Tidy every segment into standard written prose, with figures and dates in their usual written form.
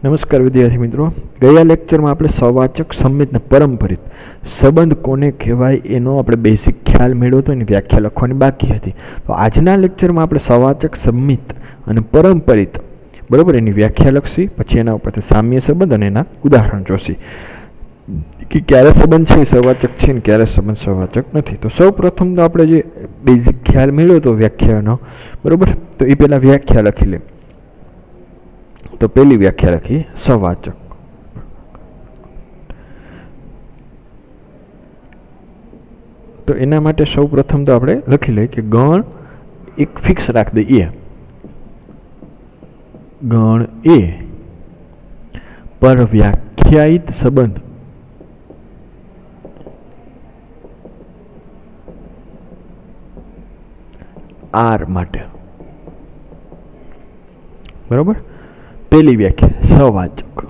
નમસ્કાર વિદ્યાર્થી મિત્રો, ગયા લેક્ચરમાં આપણે સવાચક સંમિત ને પરંપરિત સંબંધ કોને કહેવાય એનો આપણે બેસિક ખ્યાલ મેળવ્યો હતો, એની વ્યાખ્યા લખવાની બાકી હતી. તો આજના લેક્ચરમાં આપણે સવાચક સંમિત અને પરંપરિત બરાબર એની વ્યાખ્યા લખશી, પછી એના ઉપરથી સામ્ય સંબંધ અને એના ઉદાહરણ જોશી કે ક્યારે સંબંધ છે સવાચક છે ને ક્યારે સંબંધ સવાચક નથી. તો સૌ પ્રથમ તો આપણે જે બેઝિક ખ્યાલ મેળવ્યો હતો વ્યાખ્યાનો બરાબર, તો એ પહેલાં વ્યાખ્યા લખી લે. તો પહેલી વ્યાખ્યા લખી સવાચક. તો એના માટે સૌ પ્રથમ તો આપણે લખી લઈએ કે ગણ એક ફિક્સ રાખી દઈએ. ગણ એ પર વ્યાખ્યાયિત સંબંધ આર માટે બરોબર. પહેલી વ્યાખ્યા સવાચક.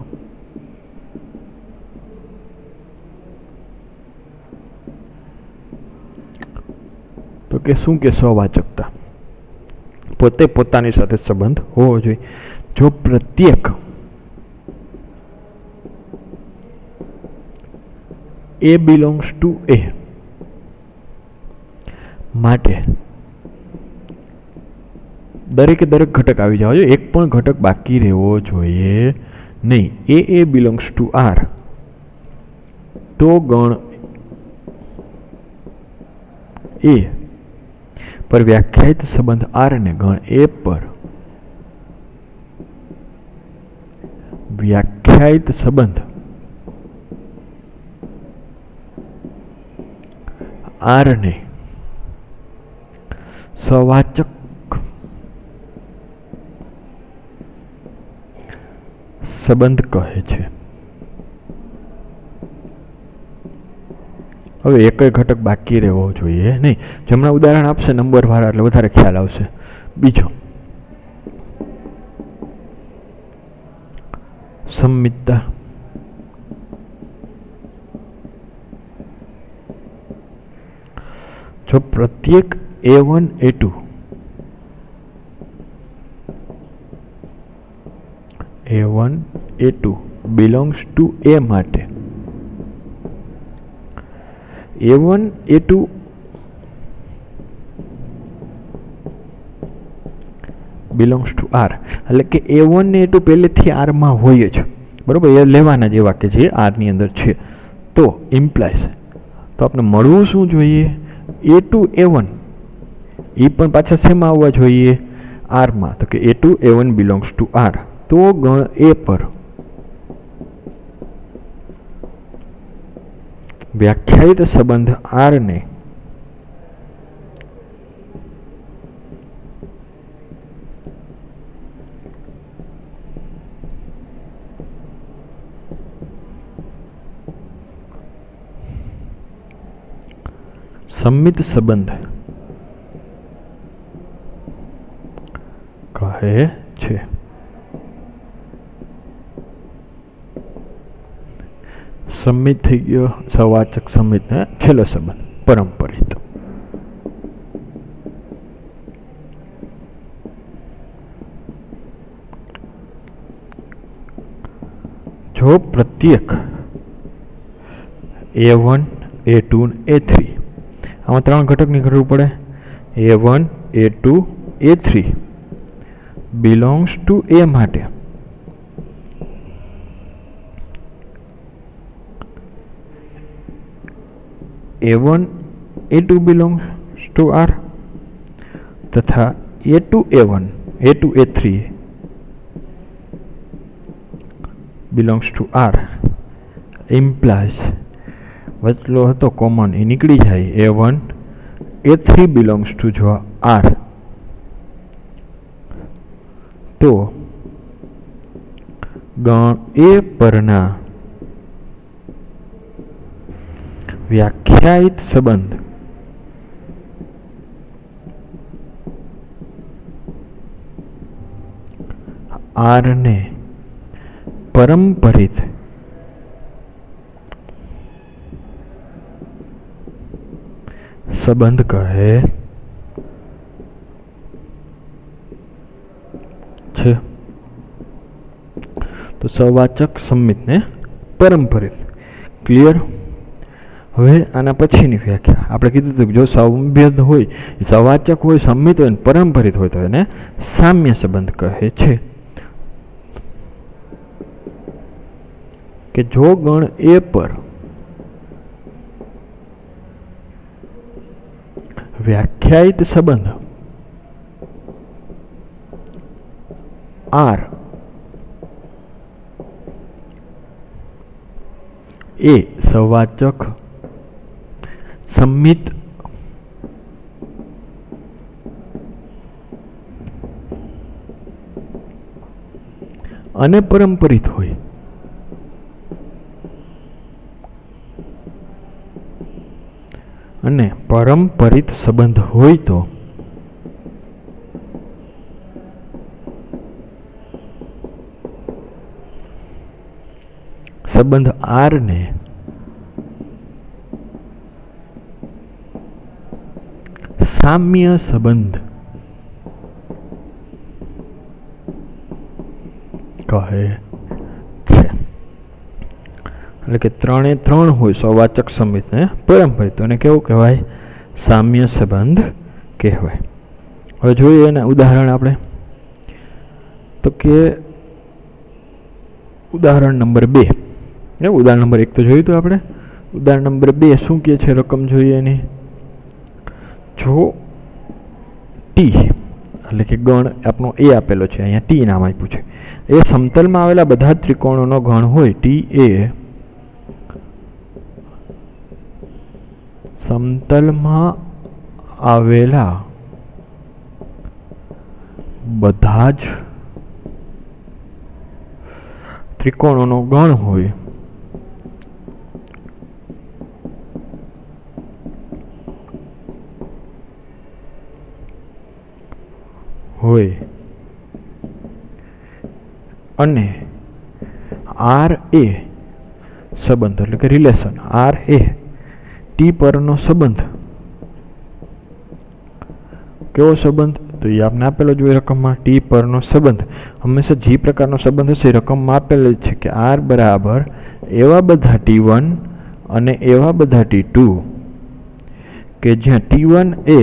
તો કે શું કે સવાચકતા પોતે પોતાની સાથે સંબંધ હોવો જોઈએ. જો પ્રત્યેક એ બિલોંગ્સ ટુ એ માટે દરેકે દરેક ઘટક આવી જવા જોઈએ, એક પણ ઘટક બાકી રહેવો જોઈએ નહીં. એ બિલોંગ્સ ટુ આર, તો ગણ એ પર વ્યાખ્યાયિત સંબંધ આર ને ગણ એ પર વ્યાખ્યાયિત સંબંધ આર ને સવાચક સંબંધ કહે છે. હવે એક ઘટક બાકી રહેવો જોઈએ નહીં. હમણાં ઉદાહરણ આપશે નંબર વાળા એટલે વધારે ખ્યાલ આવશે. બીજો સંમિતતા. જો પ્રત્યેક A1 A2 A1 A2 belongs to A માટે A1 A2 belongs to R, એટલે કે A1 ને A2 પહેલેથી R માં હોય જ બરોબર, એ લેવાના જેવા કે જે R ની અંદર છે. તો ઇમ્પ્લાઇઝ તો આપણે મળવું શું જોઈએ? A2 A1 એ પણ પાછા શેમાં આવવા જોઈએ? R માં. તો કે A2 A1 belongs to R, તો ગણ એ પર વ્યાખ્યાયિત સંબંધ આર ને સંમિત સંબંધ કહે છે. સંમિત થઈ ગયો, સવાચક સંમિત ને છેલ્લો સંબંધ પરંપરિત. જો પ્રત્યેક A1 A2 A3, આમાં ત્રણ ઘટકની જરૂર પડે. A1 A2 A3 belongs to A માટે A1 A2 belongs to R તથા A2 A1 A2 A3 belongs to R implies વચલો હતો કોમન એ નીકળી જાય. A1 A3 belongs to જો R, તો ગણ એ પરના વ્યાખ્યાયિત સંબંધ આર ને પરંપરિત સંબંધ કહે છે. તો સવાચક સંમિત ને પરંપરિત. ક્લિયર? હવે આના પછીની વ્યાખ્યા આપણે કીધું હતું કે જો સંભેદ હોય, સવાચક હોય, સંમિત હોય, પરંપરિત હોય તો એને સામ્ય સંબંધ કહે છે. કે જો ગણ એ પર વ્યાખ્યાયિત સંબંધ R એ સવાચક સંમિત અને પરંપરિત હોય અને પરંપરિત સંબંધ હોય તો સંબંધ R ને સામ્ય સંબંધ કહે છે. એટલે કે ત્રણે ત્રણ હોય, સવાચક સંમિત ને પરંપરિત, અને કેવું કહેવાય? સામ્ય સંબંધ કહેવાય. હવે જોઈએ એના ઉદાહરણ આપણે. તો કે ઉદાહરણ નંબર 2, ઉદાહરણ નંબર 1 તો જોયું હતું આપણે. ઉદાહરણ નંબર 2 શું કહે છે? રકમ જોઈએ એની. જો ટી એટલે કે ગણ આપણો એ આપેલો છે, અહીંયા ટી નામ આપ્યું છે, એ સમતલમાં આવેલા બધા ત્રિકોણોનો ગણ હોય. ટી એ સમતલમાં આવેલા બધા જ ત્રિકોણોનો ગણ હોય અને R એ સંબંધ એટલે કે રિલેશન, R એ ટી પરનો સંબંધ. કેવો સંબંધ? તો એ આપણે આપેલો જોઈએ રકમમાં. ટી પરનો સંબંધ હંમેશા જે પ્રકારનો સંબંધ હશે રકમમાં આપેલો જ છે કે R બરાબર એવા બધા T1 અને એવા બધા T2 કે જ્યાં T1 એ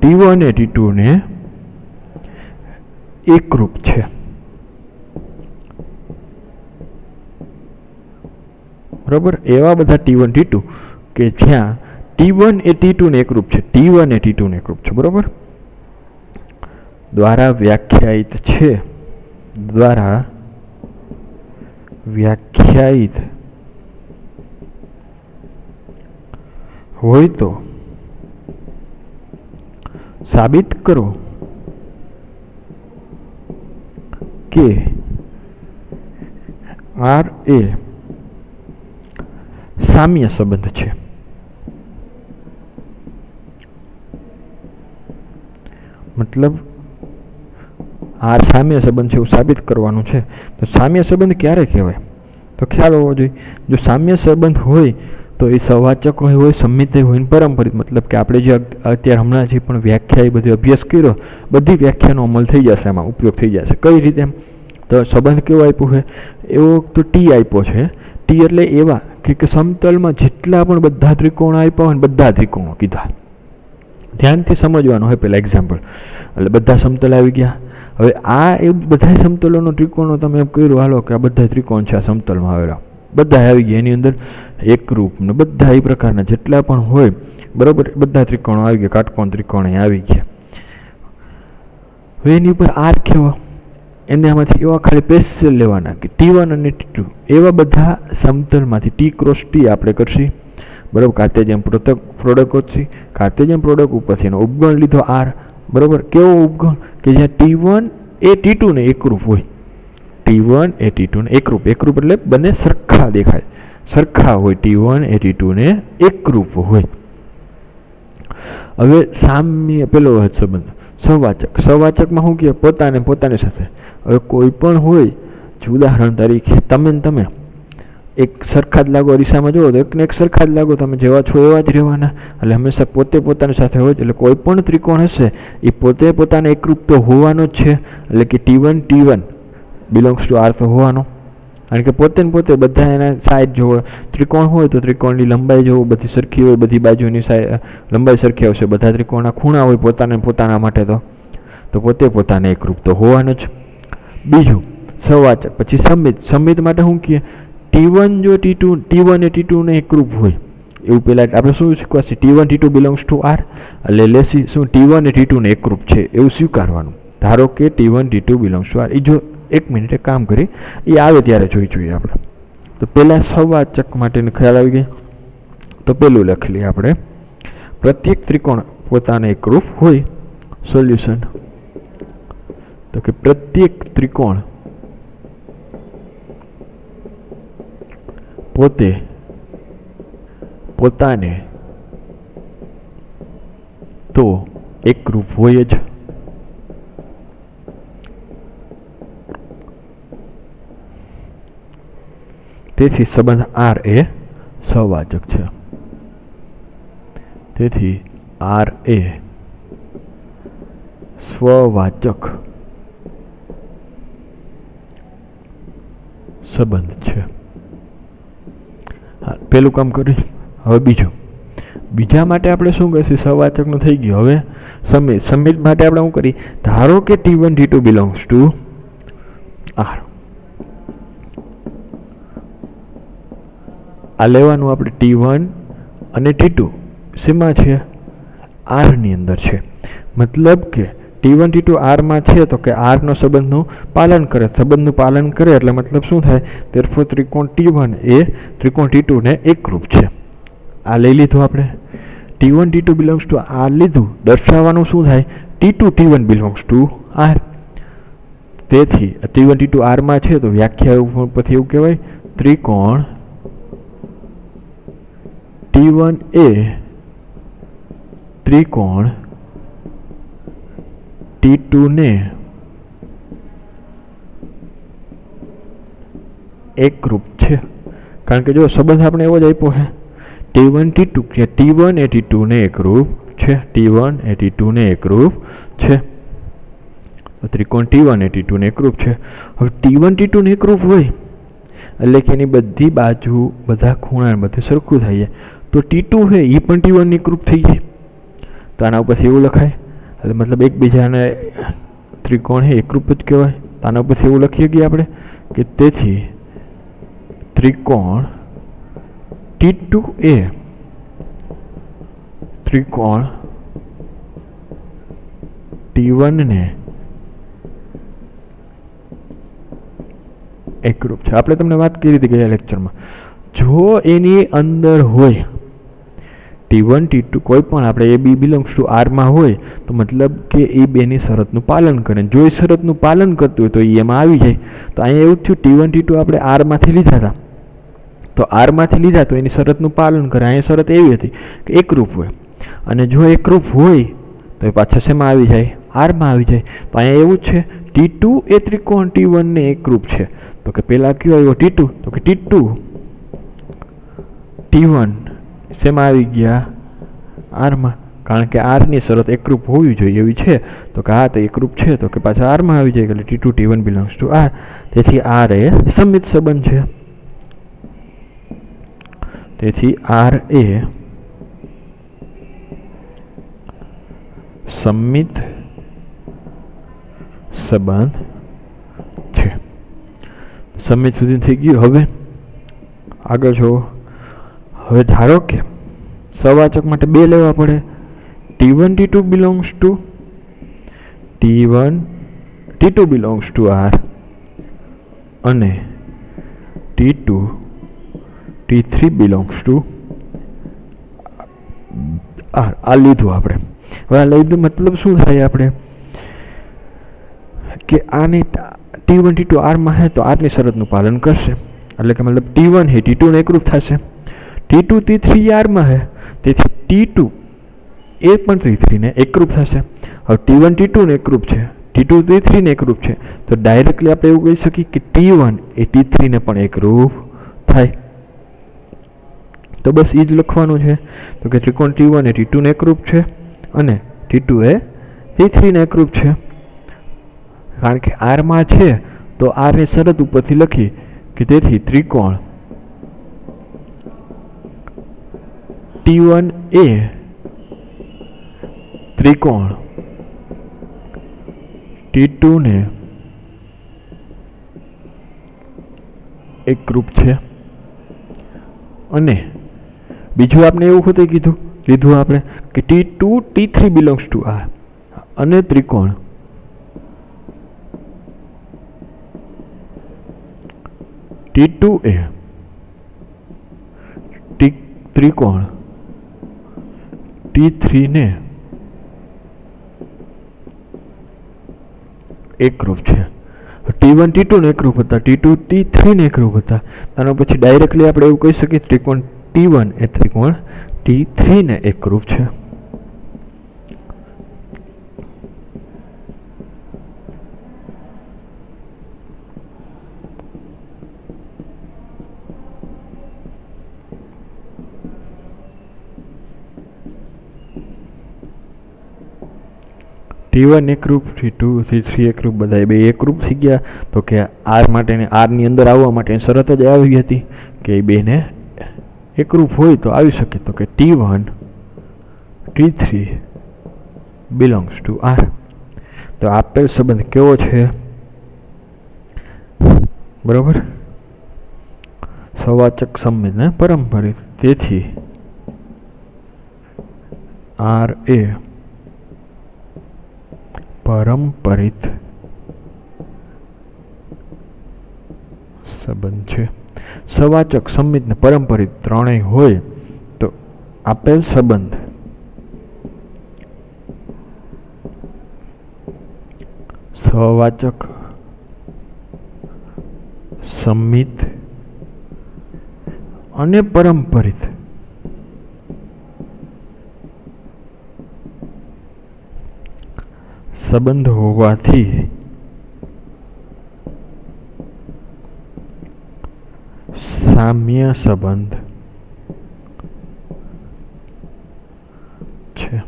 T2 ને એકરૂપ છે. બરાબર? એવા બધા T1 T2 કે જ્યાં T1 એ T2 ને એકરૂપ છે, T1 એ T2 ને એકરૂપ છે. બરાબર? દ્વારા વ્યાખ્યાયિત છે, દ્વારા વ્યાખ્યાયિત હોય તો સાબિત કરો કે R એ સામ્ય સંબંધ છે. મતલબ R સામ્ય સંબંધ છે એવું સાબિત કરવાનું છે. તો સામ્ય સંબંધ ક્યારે કહેવાય? તો ખ્યાલ હોવો જોઈએ. જો સામ્ય સંબંધ હોય તો એ સવાચક હોય, સંમિત હોય, પરંપરિત. મતલબ કે આપણે જે અત્યારે હમણાં જે પણ વ્યાખ્યા એ બધી અભ્યાસ કર્યો, બધી વ્યાખ્યાનો અમલ થઈ જશે, એમાં ઉપયોગ થઈ જશે. કઈ રીતે? તો સંબંધ કેવો આપ્યો છે? એવો તો ટી આપ્યો છે. ટી એટલે એવા કે સમતલમાં જેટલા પણ બધા ત્રિકોણ આપ્યા હોય ને બધા ત્રિકોણો કીધા. ધ્યાનથી સમજવાનું હોય પહેલાં એક્ઝામ્પલ. એટલે બધા સમતલ આવી ગયા. હવે આ એ બધા સમતલોનો ત્રિકોણો તમે એમ કર્યું, હાલો કે આ બધા ત્રિકોણ છે આ સમતલમાં આવેલા, બધા આવી ગયા. એની અંદર એકરૂપ ને બધા એ પ્રકારના જેટલા પણ હોય, બરાબર, બધા ત્રિકોણો આવી ગયા, કાટકોણ ત્રિકોણ આવી ગયા. હવે એની ઉપર R કેવા? એને આમાંથી એવા ખાલી સ્પેશિયલ લેવાના કે T1 અને T2 એવા બધા સમતલમાંથી T ક્રોસ T આપણે કરશી. બરાબર? કાર્ટેશિયન પ્રોડક્ટ કરશી. કાર્ટેશિયન પ્રોડક્ટ ઉપરથી એનો ઉપગણ લીધો R. બરાબર? કેવો ઉપગણ? કે જ્યાં T1 એ T2 ને એકરૂપ હોય. T1 એ T2 ને એકરૂપ. એકરૂપ એટલે બંને સરખા દેખાય, સરખા હોય. T1 એ T2 ને એકરૂપ હોય. હવે સામ્ય પેલો સંબંધ સવાચક. સવાચકમાં શું કહે? પોતાને પોતાની સાથે. હવે કોઈ પણ હોય, ઉદાહરણ તરીકે તમે ને તમે એક સરખા જ લાગો, અરીસામાં જુઓ તો એકને એક સરખા જ લાગો, તમે જેવા છો એવા જ રહેવાના. એટલે હંમેશા પોતે પોતાની સાથે હોય. એટલે કોઈ પણ ત્રિકોણ હશે એ પોતે પોતાને એકરૂપ તો હોવાનો જ છે. એટલે કે T1 T1 belongs to R તો હોવાનો, કારણ કે પોતે ને પોતે બધા એના સાઈડ જોવો, ત્રિકોણ હોય તો ત્રિકોણની લંબાઈ જોવો બધી સરખી હોય, બધી બાજુની લંબાઈ સરખી આવશે, બધા ત્રિકોણના ખૂણા હોય પોતાના માટે તો પોતે પોતાને એકરૂપ તો હોવાનું જ. બીજું સવાચક, પછી સમિત માટે શું કહે, T1 જો T1 એ T2 ને એકરૂપ હોય એવું પેલા આપણે શું શીખવાશે, T1 T2 belongs to R, એટલે લેસી શું T1 એ T2 ને એકરૂપ છે એવું સ્વીકારવાનું. ધારો કે T1 T2 belongs to R, એ જો એક મિનિટ કામ કરી એ આવે ત્યારે જોઈએ આપણે. તો પહેલાં સવાચક માટેનો ખ્યાલ આવી ગઈ. તો પેલું લખી લઈએ આપણે, પ્રત્યેક ત્રિકોણ પોતાને એકરૂપ હોય. સોલ્યુશન તો કે પ્રત્યેક ત્રિકોણ પોતાને તો એકરૂપ હોય જ. તેથી સંબંધ R એ સવાચક છે. તેથી R એ સ્વવાચક સંબંધ છે. પેલું કામ કરી. હવે બીજા માટે આપણે શું કરીશું, સવાચકનું થઈ ગયું. હવે સમિત માટે આપણે શું કરી, ધારો કે T1 T2 belongs to R, આ લેવાનું આપણે T1 અને T2 શેમાં છે, R ની અંદર છે. મતલબ કે T1 T2 R માં છે તો કે R નો સંબંધનું પાલન કરે એટલે મતલબ શું થાય, therefore ત્રિકોણ T1 એ ત્રિકોણ T2 ને એકરૂપ છે. આ લઈ લીધું આપણે, T1 T2 belongs to R લીધું, દર્શાવવાનું શું થાય, T2 T1 belongs to R. તેથી T1 T2 R માં છે તો વ્યાખ્યા પછી એવું કહેવાય, ત્રિકોણ T1 એ ત્રિકોણ T2 ને એકરૂપ છે. કારણ કે જો સંબંધ આપણે એવો જ આપ્યો છે, T1 T2 કે T1 એ T2 ને એકરૂપ છે, T1 એ T2 ને એકરૂપ છે. ત્રિકોણ T1 એ T2 ને એકરૂપ છે. હવે T1 T2 ને એકરૂપ હોય એટલે કે એની બધી બાજુ, બધા ખૂણા બધે સરખું થાય તો T2 છે એ પણ T1 ની એકરૂપ થઈ જાય. તો આના ઉપરથી એવું લખાય, એટલે મતલબ એકબીજાને ત્રિકોણ છે એકરૂપ જ કહેવાય. આના ઉપરથી એવું લખીએ કે આપણે કે તેથી ત્રિકોણ T2 એ ત્રિકોણ T1 ને એકરૂપ છે. આપણે તમને વાત કરી હતી ગયા લેક્ચરમાં, જો એની અંદર હોય T1 T2 કોઈ પણ આપણે એ બી બિલોંગ્સ ટુ R માં હોય તો મતલબ કે એ બેની શરતનું પાલન કરે. જો એ શરતનું પાલન કરતું હોય તો એ એમાં આવી જાય. તો અહીંયા એવું થયું, T1 T2 આપણે R માંથી લીધા હતા, તો R માંથી લીધા તો એની શરતનું પાલન કરે. અહીંયા શરત એવી હતી કે એકરૂપ હોય, અને જો એકરૂપ હોય તો એ પાછા શેમાં આવી જાય, R માં આવી જાય. તો અહીંયા એવું છે, T2 એ ત્રિકોણ T1 ને એકરૂપ છે. તો કે પેલા કયો આવ્યો T2, તો કે T2 T1 શેમાં આવી ગયા, R માં, કારણ કે R ની શરત એકરૂપ હોવી જોઈએ એવી છે. તો કે હા તો એકરૂપ છે તો કે પાછા R માં આવી જાય, એટલે T2 T1 belongs to R. તેથી R એ સમિત સંબંધ છે. તેથી R એ સમિત સંબંધ છે. સમિત સુધી થઈ ગયું. હવે આગળ જો, હવે ધારો કે સવાચક માટે બે લેવા પડે, T1 T2 belongs to T1 T2 belongs to R અને T2 T3 belongs to R. આ લીધું આપણે. હવે આ લીધું મતલબ શું થાય, આપણે કે આને T1 T2 R માં હે તો R ની શરતનું પાલન કરશે, એટલે કે મતલબ T1 હે T2 ને એકરૂપ થશે. T2 T3 R માં હે તેથી T2 એ પણ T3 ને એકરૂપ થશે. હવે T1 T2 ને એકરૂપ છે, T2 T3 ને એકરૂપ છે, તો ડાયરેક્ટલી આપણે એવું કહી શકીએ કે T1 એ T3 ને પણ એકરૂપ થાય. તો બસ એ જ લખવાનું છે. તો કે ત્રિકોણ T1 એ T2 ને એકરૂપ છે અને T2 એ T3 ને એકરૂપ છે. કારણ કે R માં છે તો આરને શરત ઉપરથી લખી કે તેથી ત્રિકોણ T1 એ ત્રિકોણ T2 ને એકરૂપ છે. અને બીજું આપણે એવું હોતે લીધું આપણે કે T2 T3 belongs to R અને ત્રિકોણ T2 એ ત્રિકોણ T3 ને એકરૂપ છે. T1 T2 ને એકરૂપ હતા, T2 T3 ને એકરૂપ હતા. આનો પછી ડાયરેક્ટલી આપણે એવું કહી શકીએ ત્રિકોણ T1 એ ત્રિકોણ T3 ને એકરૂપ છે. T1 એકરૂપ, T2 T3 એકરૂપ, બધા બે એકરૂપ થઈ ગયા. તો કે R માટેની R ની અંદર આવવા માટે શરત જ આવી હતી કે બેને એકરૂપ હોય તો આવી શકે. તો કે T1 T3 belongs to R. તો આપેલ સંબંધ કેવો છે? બરોબર, સવાચક સંબંધ ને પરંપરિત. તેથી R એ પરંપરિત સંબંધ છે. સવાચક, સંમિત ને પરંપરિત ત્રણેય હોય તો આપેલ સંબંધ સવાચક, સંમિત અને પરંપરિત સંબંધ હોવાથી સામ્ય સંબંધ છે.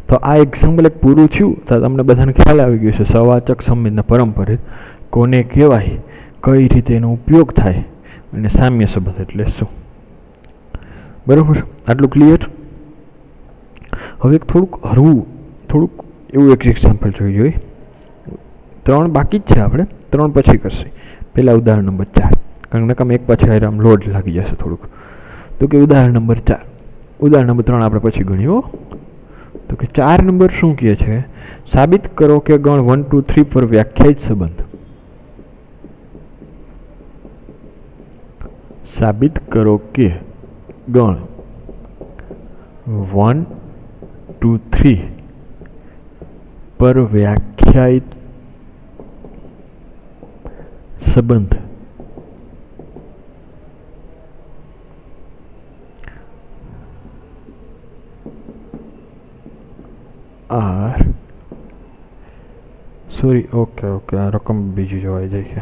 તો આ એક્ઝામ્પલ એક પૂરું થયું તો તમને બધાને ખ્યાલ આવી ગયો છે સવાચક, સંમિત ને પરંપરિત કોને કહેવાય, કઈ રીતે એનો ઉપયોગ થાય અને સામ્ય સંબંધ એટલે શું. બરોબર, આટલું ક્લિયર. હવે થોડુંક હરવું, થોડુંક એવું એક એક્ઝામ્પલ જોઈએ. 3 બાકી જ છે, આપણે 3 પછી કરશે. પહેલા ઉદાહરણ નંબર 4, કારણ કે નકામ એક પછી આમ લોડ લાગી જશે થોડુંક. તો કે ઉદાહરણ નંબર 4, ઉદાહરણ નંબર 3 આપણે પછી ગણ્યો. તો કે 4 નંબર શું કહે છે? સાબિત કરો કે ગણ 1 2 3 પર વ્યાખ્યાયિત સંબંધ. સાબિત કરો કે ગણ 1 2 3 પર વ્યાખ્યાયિત સંબંધ R, સોરી, ઓકે, આ રકમ બીજી જોવાઈ જાય છે.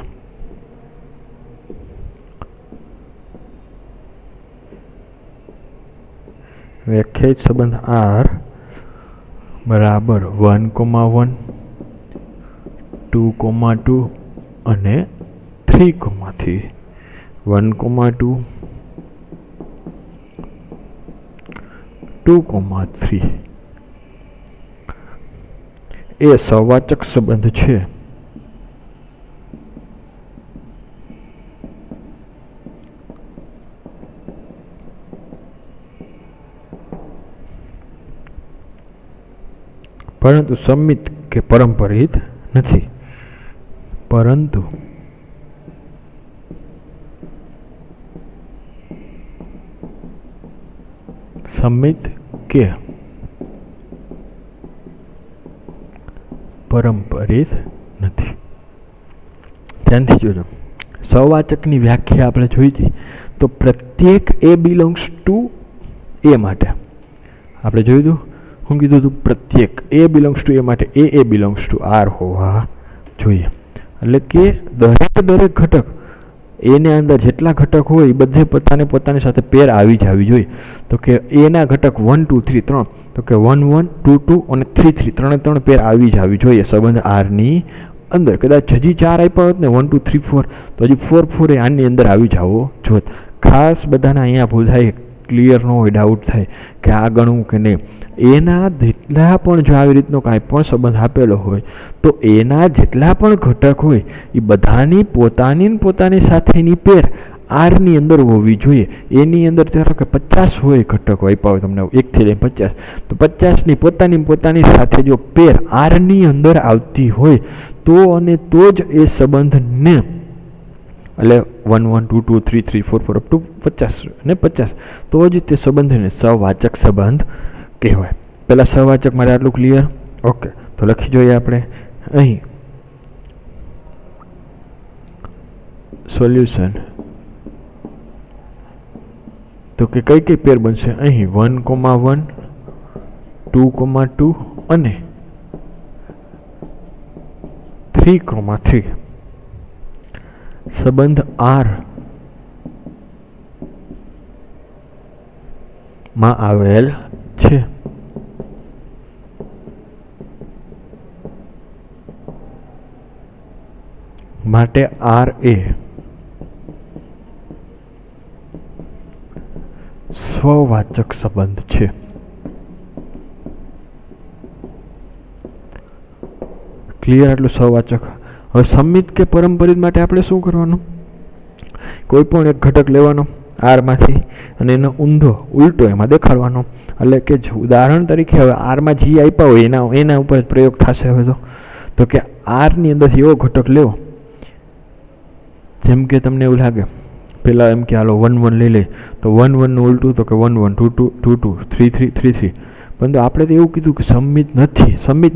વ્યાખ્યાયિત સંબંધ R બરાબર 1, 1, 2, 2 અને 3, 3. 1, 2, 2, 3 એ સવાચક સંબંધ છે. પરંતુ સંમિત કે પરંપરિત નથી. પરંતુ સંમિત કે પરંપરિત નથી. ધ્યાનથી જોજો, સવાચકની વ્યાખ્યા આપણે જોઈ હતી. તો પ્રત્યેક એ બિલોંગ્સ ટુ એ માટે આપણે જોયું હતું. હું કીધું હતું? પ્રત્યેક એ બિલોંગ્સ ટુ એ માટે એ બિલોંગ્સ ટુ આર હોવા જોઈએ. એટલે કે દરેક ઘટક એની અંદર જેટલા ઘટક હોય એ બધે પોતાની સાથે પેર આવી જોઈએ. તો કે એના ઘટક 1 2 3 3, તો કે 1 1 2 2 અને 3 3 ત્રણે પેર આવી જોઈએ સંબંધ આરની અંદર કદાચ હજી 4 આપ્યા હોત ને 1 2 3 4 તો હજી 4 4 એ આની અંદર આવી જાવો જોત. ખાસ બધાના અહીંયા ભૂલ થાય, ક્લિયર ન હોય, ડાઉટ થાય કે આ ગણવું કે નહીં. એના જેટલા પણ જો આવી રીતનો કાંઈ પણ સંબંધ આપેલો હોય તો એના જેટલા પણ ઘટક હોય એ બધાની પોતાની સાથેની પેર આરની અંદર હોવી જોઈએ. એની અંદર ધારો કે 50 હોય ઘટકો આપ્યા હોય તમને 1 થી લઈને 50, તો 50ની પોતાની સાથે જો પેર આરની અંદર આવતી હોય તો અને તો જ એ સંબંધને, એટલે 1 1 2 2 3 3 4 4 અપ ટુ 50 અને 50, તો જ તે સંબંધને સહવાચક સંબંધ કહેવાય. પહેલાં સહવાચક માટે આટલું ક્લિયર? ઓકે, તો લખી જોઈએ આપણે અહીં સોલ્યુશન. તો કે કઈ પેર બનશે? અહીં 1 1 2 2 અને 3 3 સંબંધ R માં આવેલ છે. માટે R એ સ્વવાચક સંબંધ છે. ક્લિયર? આટલું સ્વવાચક. હવે સંમિત કે પરંપરિત માટે આપણે શું કરવાનું? કોઈ પણ એક ઘટક લેવાનો R માંથી અને એનો ઊંધો ઉલટો એમાં દેખાડવાનો. એટલે કે ઉદાહરણ તરીકે હવે R માં G આપ્યા હોય એના ઉપર પ્રયોગ થશે. હવે તો કે R ની અંદર એવો ઘટક લેવો જેમ કે તમને એવું લાગે પેલા એમ કે હાલો 1 1 લઈ લે તો 1 1 નું ઉલટું તો કે 1 1 2 2 2 2 3 3 3 3. પરંતુ આપણે તો એવું કીધું કે સંમિત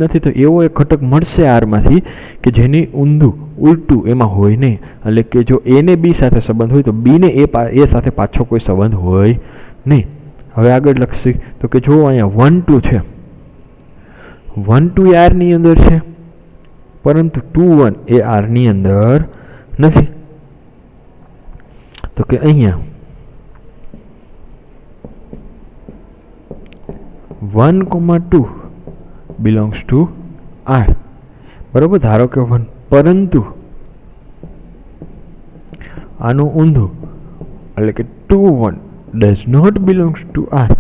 નથી તો એવો એક ઘટક મળશે R માંથી કે જેની ઊંધું ઉલટું એમાં હોય નહીં. એટલે કે જો A ને B સાથે સંબંધ હોય તો B ને A સાથે પાછો કોઈ સંબંધ હોય નહીં. હવે આગળ લખશે તો કે જો અહીંયા 1 2 છે, 1 2 એ R ની અંદર છે પરંતુ 2 1 એ R ની અંદર નથી. તો કે અહીંયા 1 2 belongs to R, બરોબર? ધારો કે 1, પરંતુ આનું ઊંધું એટલે કે 2 1 does not belongs to R.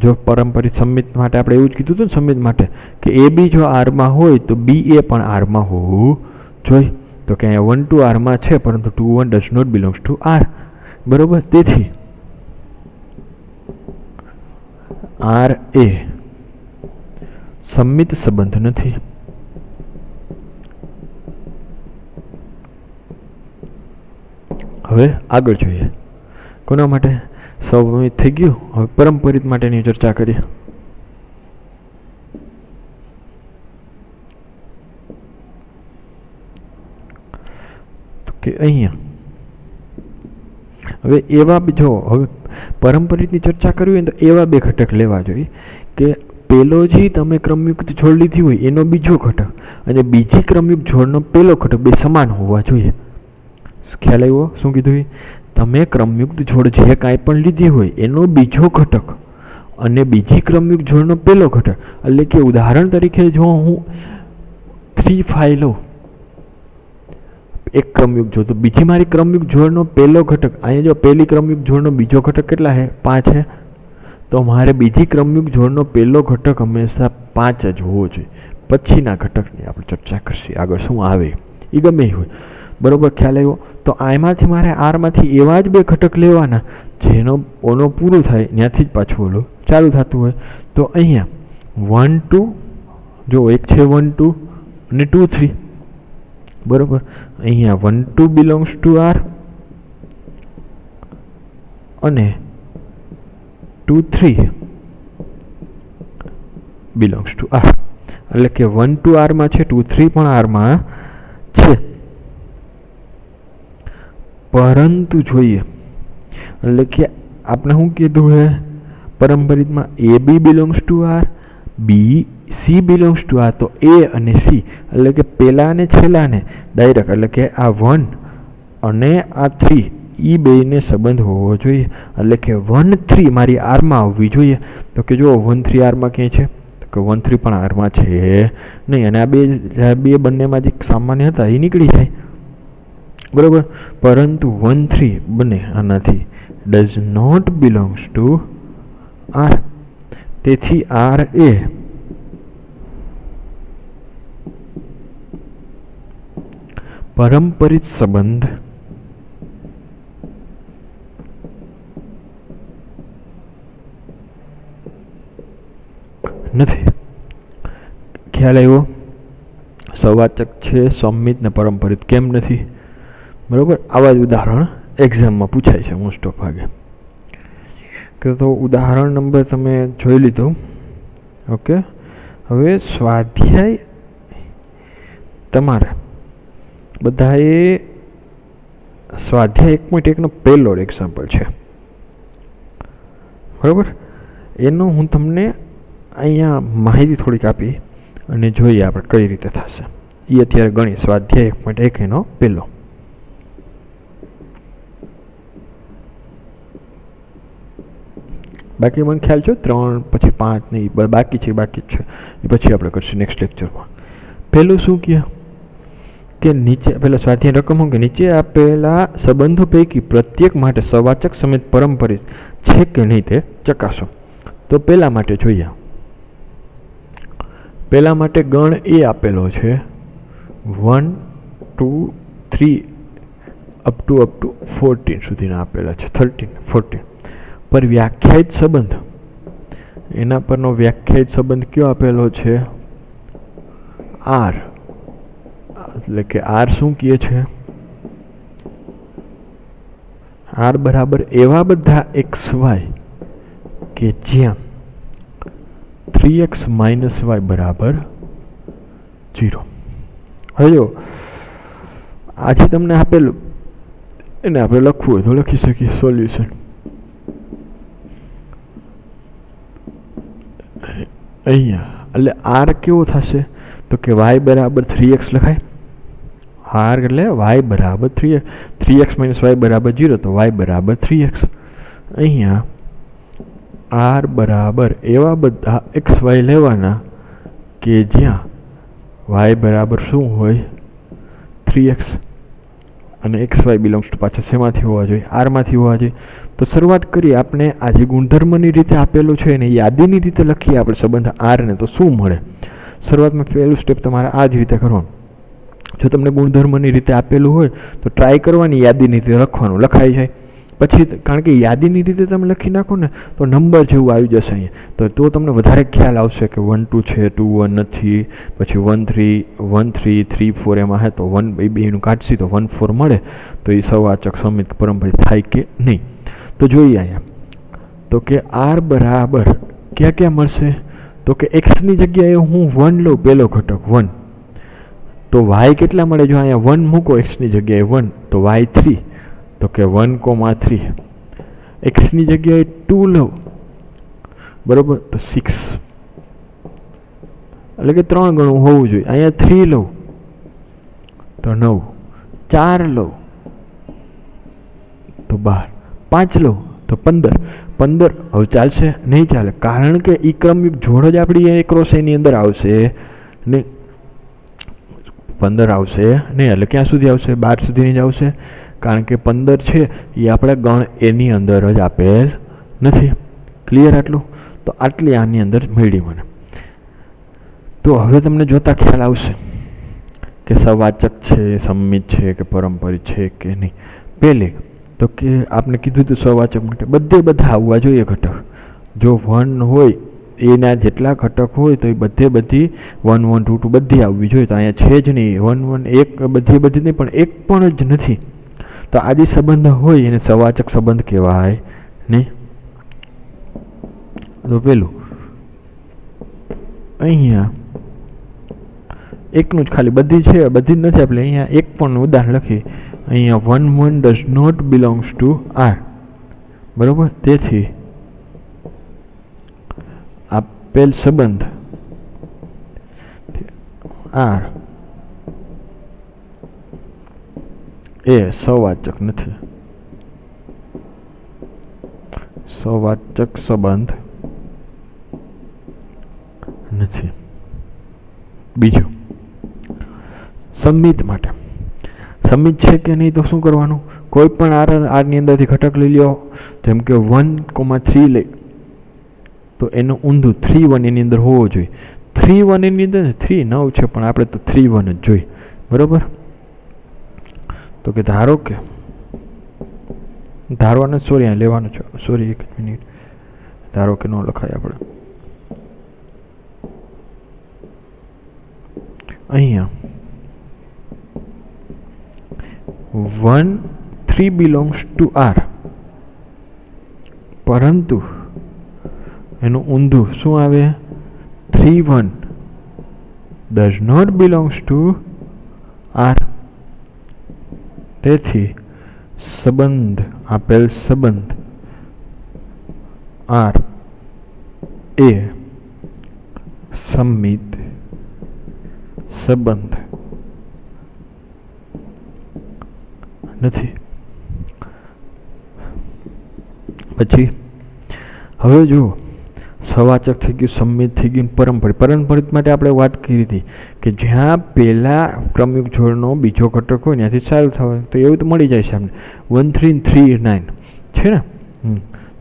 જો પરંપરિત સંમિત માટે આપણે એવું જ કીધું હતું ને, સંમિત માટે કે એ બી જો R માં હોય તો બી એ પણ R માં હોવું જોઈએ. તો કે અહીંયા 1 2 R માં છે પરંતુ 2 1 does not belongs to R, બરોબર? તેથી R એ સંમિત સંબંધ નથી. હવે આગળ જોઈએ કોના માટે સંમિત થઈ ગયું. હવે પરંપરિત માટેની ચર્ચા કરીએ. તો કે અહીંયા હવે એવા જો હવે પરંપરિતની ચર્ચા કરવી હોય તો એવા બે ઘટક લેવા જોઈએ કે પેલો જે તમે ક્રમયુક્ત જોડ લીધી હોય એનો બીજો ઘટક અને બીજી ક્રમયુક્ત જોડનો પેલો ઘટક બે સમાન હોવા જોઈએ. ખ્યાલ આવ્યો શું કીધું? તમે ક્રમયુક્ત જોડ જે કાંઈ પણ લીધી હોય એનો બીજો ઘટક અને બીજી ક્રમયુક્ત જોડનો પેલો ઘટક. એટલે કે ઉદાહરણ તરીકે જો હું 3 5 લઉં એક ક્રમયુક્ત જોડ, તો બીજી મારી ક્રમયુક્ત જોડનો પહેલો ઘટક, અહીંયા જો પહેલી ક્રમયુક્ત જોડનો બીજો ઘટક કેટલા છે? 5 છે. તો મારે બીજી ક્રમયુક્ત જોડનો પહેલો ઘટક હંમેશા 5 જ હોવો જોઈએ. પછીના ઘટકની આપણે ચર્ચા કરીશું આગળ શું આવે એ ગમે હોય, બરોબર? ખ્યાલ આવ્યો? તો આમાંથી મારે R માંથી એવા જ બે ઘટક લેવાના જેનો ઓનો પૂરું થાય ત્યાંથી જ પાછું ઓલો ચાલુ થતું હોય. તો અહીંયા 1 2 જો એક છે 1 2 અને 2 3, બરોબર? અહીંયા 1 2 belongs to R અને 2 3 belongs to R. એટલે કે 1 2 R માં છે, 2 3 પણ R માં છે. પરંતુ જોઈએ એટલે કે આપણે શું કીધું છે પરંપરિતમાં A B belongs to R, B C belongs to R. તો A અને C એટલે કે પેલા અને છેલ્લાને ડાયરેક્ટ એટલે કે આ 1 અને આ 3 એ બેને સંબંધ હોવો જોઈએ. એટલે કે 1 3 મારી R માં આવવી જોઈએ. તો કે જો 1 3 R માં ક્યાંય છે? તો કે 1 3 પણ આરમાં છે નહીં, અને આ બે બંનેમાં જે સામાન્ય હતા એ નીકળી જાય, બરાબર. પરંતુ 1 3 બંને આનાથી does not belongs to R. તેથી આર એ પરંપરિત સંબંધ નથી. ખ્યાલ આવ્યો? સવાચક છે, સંમિત ને પરંપરિત કેમ નથી? બરાબર. આવા જ ઉદાહરણ એક્ઝામમાં પૂછાય છે મોસ્ટ ઓફ ભાગે. કે તો ઉદાહરણ નંબર તમે જોઈ લીધું. ઓકે, હવે સ્વાધ્યાય તમારે બધાએ સ્વાધ્યાય 1.1નો પહેલો એક્ઝામ્પલ છે, બરાબર. એનો હું તમને અહીંયા માહિતી થોડીક આપી અને જોઈએ આપણે કઈ રીતે થશે એ. અત્યારે ગણી સ્વાધ્યાય 1.1 એનો પહેલો. બાકી મને ખ્યાલ છે 3 પછી 5 નહીં બાકી છે એ પછી આપણે કરશું નેક્સ્ટ લેક્ચરમાં. પહેલું શું કહે કે નીચે પહેલા સ્વાધ્યાય રકમ કે નીચે આપેલા સંબંધો પૈકી પ્રત્યેક માટે સવાચક સમેત પરંપરિત છે કે નહીં તે ચકાસો. તો પહેલા માટે જોઈએ. પહેલા માટે ગણ એ આપેલો છે 1 2 3 અપ ટુ 14 સુધીના આપેલા છે, 13 14 પર વ્યાખ્યાયિત સંબંધ. એના પરનો વ્યાખ્યાયિત સંબંધ કયો આપેલો છે? આર. એટલે કે આર શું કહે છે? આર બરાબર એવા બધા એક્સ વાય કે જ્યાં 3x - y બરાબર 0. હવે જો આજે તમને આપેલું એને આપણે લખવું હોય તો લખી શકીએ સોલ્યુશન. અહીંયા એટલે આર કેવો થશે તો કે y બરાબર 3x લખાય. આર એટલે y બરાબર 3x - y બરાબર 0, તો y બરાબર 3x. અહીંયા આર બરાબર એવા બધા એક્સ વાય લેવાના કે જ્યાં y બરાબર શું હોય 3x, અને એક્સ વાય બિલોંગ્સ ટુ પાછા શેમાંથી હોવા જોઈએ? આરમાંથી હોવા જોઈએ. તો શરૂઆત કરીએ આપણે આજે ગુણધર્મની રીતે આપેલું છે એને યાદીની રીતે લખીએ આપણે સંબંધ આરને. તો શું મળે? શરૂઆતમાં પહેલું સ્ટેપ તમારે આ જ રીતે કરવાનું. જો તમને ગુણધર્મની રીતે આપેલું હોય તો ટ્રાય કરવાની યાદીની રીતે લખવાનું, લખાઈ જાય. પછી કારણ કે યાદીની રીતે તમે લખી નાખો ને તો નંબર જેવું આવી જશે અહીંયા, તો તમને વધારે ખ્યાલ આવશે કે 1 2 છે, 2 1 નથી, પછી 1 3 1 3 3 4 એમાં હે તો 1 2 એનું કાઢશી તો 1 4 મળે. તો એ સવાચક સમિત પરંપરિત થાય કે નહીં? તો જોઈએ અહીંયા તો કે આર બરાબર ક્યાં ક્યાં મળશે? તો કે એક્સની જગ્યાએ હું 1 લઉં, પહેલો ઘટક 1, તો વાય કેટલા મળે? જો અહીંયા 1 મૂકો એક્સની જગ્યાએ 1, તો વાય 3, તો કે 1,3. એક્સની જગ્યાએ 2 લઉં, બરાબર, તો 6, એટલે કે 3 ગણું હોવું જોઈએ. અહીંયા 3 લઉં તો 9, 4 લઉં તો 12, 5 લઉં તો 15. 15 હવે ચાલશે? નહીં ચાલે, કારણ કે ઈ ક્રમિક જોડ જ આપણી ક્રોસ એની અંદર આવશે નહીં. 15 આવશે નહીં, એટલે ક્યાં સુધી આવશે? 12 સુધીની જ આવશે, કારણ કે 15 છે એ આપણે ગણ એની અંદર જ આપેલ નથી. ક્લિયર આટલું? તો આટલી આની અંદર મળી મને. તો હવે તમને જોતા ખ્યાલ આવશે કે સવાચક છે, સંમિત છે કે પરંપરિત છે કે નહીં. પહેલે તો કે આપણે કીધું હતું સવાચક માટે બધા આવવા જોઈએ ઘટક. જો 1 હોય એના જેટલા ઘટક હોય તો એ બધી 1 1 2 2 બધી આવવી જોઈએ. તો અહીંયા છે જ નહીં 1 1 એક બધી નહીં, પણ એક પણ જ નથી. તો આ જે સંબંધ હોય એને સવાચક સંબંધ કહેવાય નહીં. તો પેલું અહીંયા એકનું જ ખાલી બધી છે, બધી જ નથી. આપણે અહીંયા એક પણ ઉદાહરણ લખી. અહીંયા 1 1 does not belongs to R, બરોબર. તેથી આપેલ સંબંધ આર એ સવાચક નથી. સવાચક સંબંધ નથી. બીજું સમિત માટે સમિત છે કે નહીં તો શું કરવાનું, કોઈ પણ આરની અંદરથી ઘટક લઈ લ્યો, જેમ કે 1,3 લઈ તો એનું ઊંધું 3,1 એની અંદર હોવો જોઈએ. 3,1 એની અંદર 3 9 છે પણ આપણે તો 3,1 જ જોઈએ, બરોબર. તો કે ધારો કે ધારવાનું સોરી અહીં લેવાનું છે, સોરી એક મિનિટ, ધારો કે ન લખાય આપણે અહીંયા 1,3 belongs to R, પરંતુ એનું ઊંધું શું આવે, 3,1 does not belongs to R. તેથી સંબંધ, આપેલ સંબંધ R એ સમિત સંબંધ નથી. પછી હવે જુઓ, સવાચક થઈ ગયું, સમિત થઈ ગયું, પરંપરિત. પરંપરિત માટે આપણે વાત કરી હતી કે જ્યાં પહેલા ક્રમિક જોડનો બીજો ઘટક હોય ત્યાંથી ચાલુ થવાય, તો એવું તો મળી જાય છે આપણે 1 3 3 9 છે ને.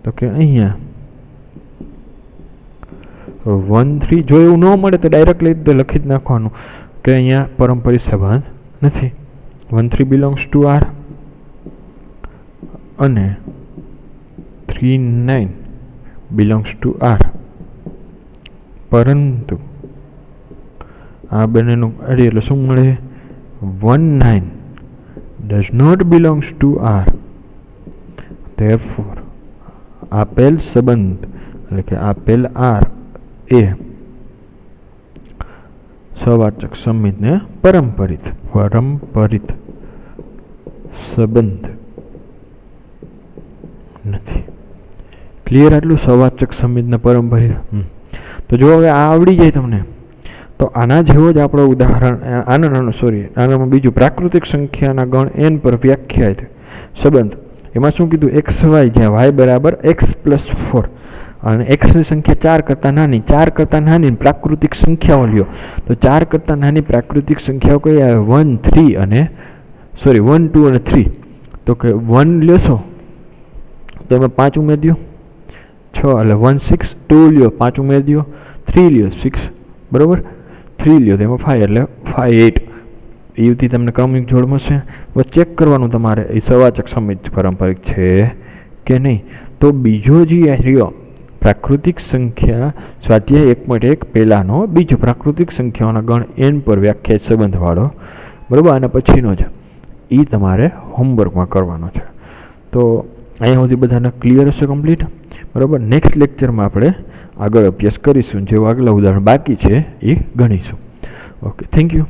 તો કે અહીંયા 1 3 જો એવું ન મળે તો ડાયરેક્ટ લખી જ નાખવાનું કે અહીંયા પરંપરિત સંબંધ નથી. 1 3 belongs to R અને 3 9 belongs to R, પરંતુ આ બંનેનું અડી એટલે શું મળે, 1 9 does not belongs to R. therefore આપેલ સંબંધ એટલે કે આપેલ R એ સવાચક સમિત ને પરંપરિત સંબંધ નથી. ક્લિયર આટલું, સવાચક સમિત ને પરંપરિત. તો જો હવે આ આવડી જાય તમને તો આના જેવો જ આપણો ઉદાહરણ આનામાં બીજું પ્રાકૃતિક સંખ્યાના ગણ n પર વ્યાખ્યાયિત સંબંધ. એમાં શું કીધું, x y જ્યાં y બરાબર x+4 અને x ની સંખ્યા 4 કરતાં નાની, 4 કરતાં નાની પ્રાકૃતિક સંખ્યાઓ લ્યો તો 4 કરતાં નાની પ્રાકૃતિક સંખ્યાઓ કઈ આવે, 1 2 અને 3. તો કે 1 લેશો તો એમાં 5 ઉમેરી દો, 6 એટલે 1 6, 2 લ્યો 5 ઉમેરી દો, 3 લ્યો 6, બરોબર, 3 લ્યો તો એમાં 5 એટલે 5 8. એવી તમને ક્રમિક જોડ મળશે. બસ ચેક કરવાનું તમારે એ સવાચક સમિત પારંપરિક છે કે નહીં. તો બીજો જે રહ્યો પ્રાકૃતિક સંખ્યા સ્વાધ્યાય 1.1 પહેલાનો બીજો પ્રાકૃતિક સંખ્યાઓના ગણ n પર વ્યાખ્યાયિત સંબંધવાળો, બરાબર, અને પછીનો જ એ તમારે હોમવર્કમાં કરવાનો છે. તો અહીંયા સુધી બધાને ક્લિયર હશે, કમ્પ્લીટ, બરાબર. નેક્સ્ટ લેક્ચરમાં આપણે આગળ અભ્યાસ કરીશું, જેવું આગલા ઉદાહરણ બાકી છે એ ગણીશું. Okay, thank you.